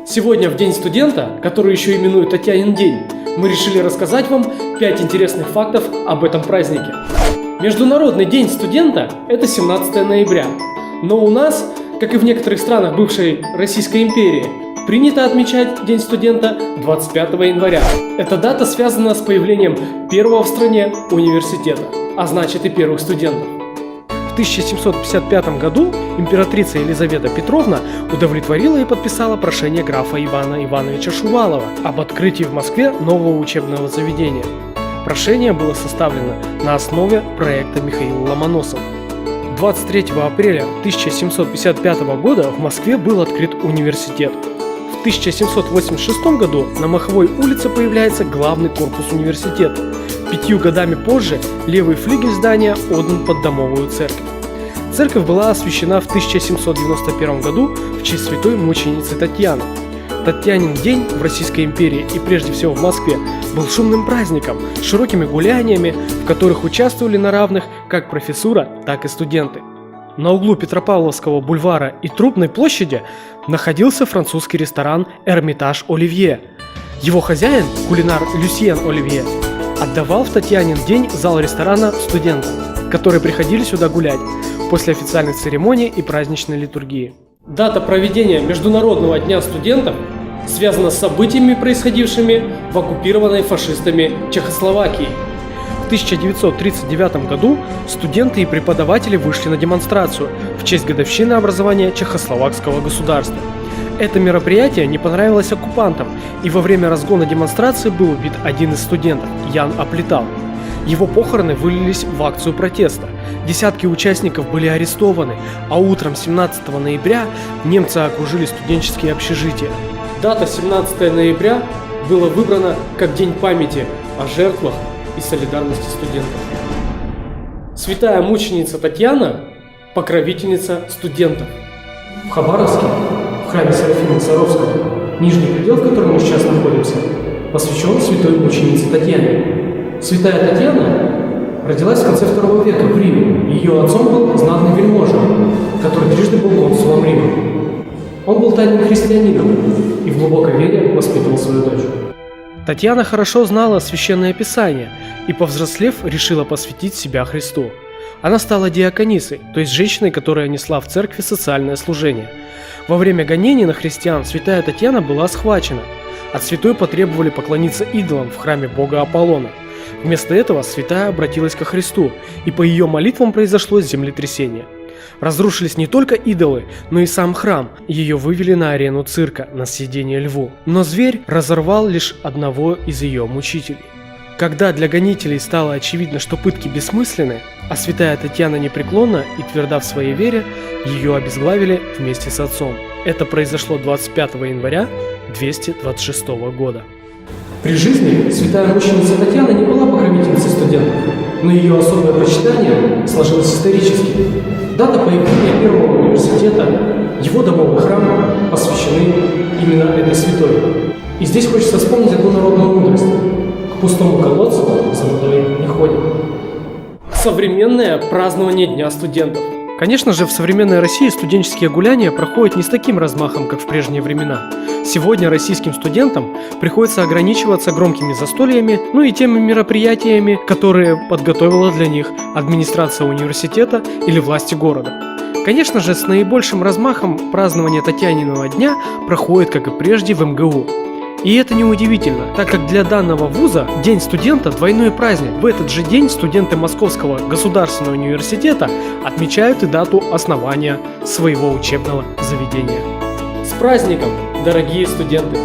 Сегодня, в День студента, который еще именуют Татьянин день, мы решили рассказать вам 5 интересных фактов об этом празднике. Международный день студента – это 17 ноября, но у нас, как и в некоторых странах бывшей Российской империи, принято отмечать День студента 25 января. Эта дата связана с появлением первого в стране университета, а значит и первых студентов. В 1755 году императрица Елизавета Петровна удовлетворила и подписала прошение графа Ивана Ивановича Шувалова об открытии в Москве нового учебного заведения. Прошение было составлено на основе проекта Михаила Ломоносова. 23 апреля 1755 года в Москве был открыт университет. В 1786 году на Маховой улице появляется главный корпус университета. 5 годами позже левый флигель здания отдан под домовую церковь. Церковь была освящена в 1791 году в честь святой мученицы Татьяны. Татьянин день в Российской империи и прежде всего в Москве был шумным праздником с широкими гуляниями, в которых участвовали на равных как профессура, так и студенты. На углу Петропавловского бульвара и Трубной площади находился французский ресторан «Эрмитаж Оливье». Его хозяин, кулинар Люсьен Оливье, отдавал в Татьянин день зал ресторана студентам, которые приходили сюда гулять после официальной церемонии и праздничной литургии. Дата проведения Международного дня студентов связана с событиями, происходившими в оккупированной фашистами Чехословакии. В 1939 году студенты и преподаватели вышли на демонстрацию в честь годовщины образования Чехословакского государства. Это мероприятие не понравилось оккупантам, и во время разгона демонстрации был убит один из студентов, Ян Аплитал. Его похороны вылились в акцию протеста. Десятки участников были арестованы, а утром 17 ноября немцы окружили студенческие общежития. Дата 17 ноября была выбрана как день памяти о жертвах и солидарности студентов. Святая мученица Татьяна – покровительница студентов. В Хабаровске, в храме Серафима Саровского, нижний предел, в котором мы сейчас находимся, посвящен святой мученице Татьяне. Святая Татьяна родилась в конце II века в Риме. Ее отцом был знатный вельможа, который трижды был консулом Рима. Он был тайным христианином и в глубокой вере воспитывал свою дочь. Татьяна хорошо знала Священное Писание и, повзрослев, решила посвятить себя Христу. Она стала диаконисой, то есть женщиной, которая несла в церкви социальное служение. Во время гонений на христиан святая Татьяна была схвачена. От святой потребовали поклониться идолам в храме бога Аполлона. Вместо этого святая обратилась ко Христу, и по ее молитвам произошло землетрясение. Разрушились не только идолы, но и сам храм. Ее вывели на арену цирка на съедение льву. Но зверь разорвал лишь одного из ее мучителей. Когда для гонителей стало очевидно, что пытки бессмысленны, а святая Татьяна непреклонна и тверда в своей вере, ее обезглавили вместе с отцом. Это произошло 25 января 226 года. При жизни святая мученица Татьяна не была покровительницей студентов, но ее особое почитание сложилось исторически. Дата появления первого университета, его домовый храм посвящены именно этой святой. И здесь хочется вспомнить одну народную мудрость: к пустому колодцу за водой не ходят. Современное празднование Дня студентов. Конечно же, в современной России студенческие гуляния проходят не с таким размахом, как в прежние времена. Сегодня российским студентам приходится ограничиваться громкими застольями, и теми мероприятиями, которые подготовила для них администрация университета или власти города. Конечно же, с наибольшим размахом празднование Татьяниного дня проходит, как и прежде, в МГУ. И это неудивительно, так как для данного вуза День студента – двойной праздник. В этот же день студенты Московского государственного университета отмечают и дату основания своего учебного заведения. С праздником, дорогие студенты!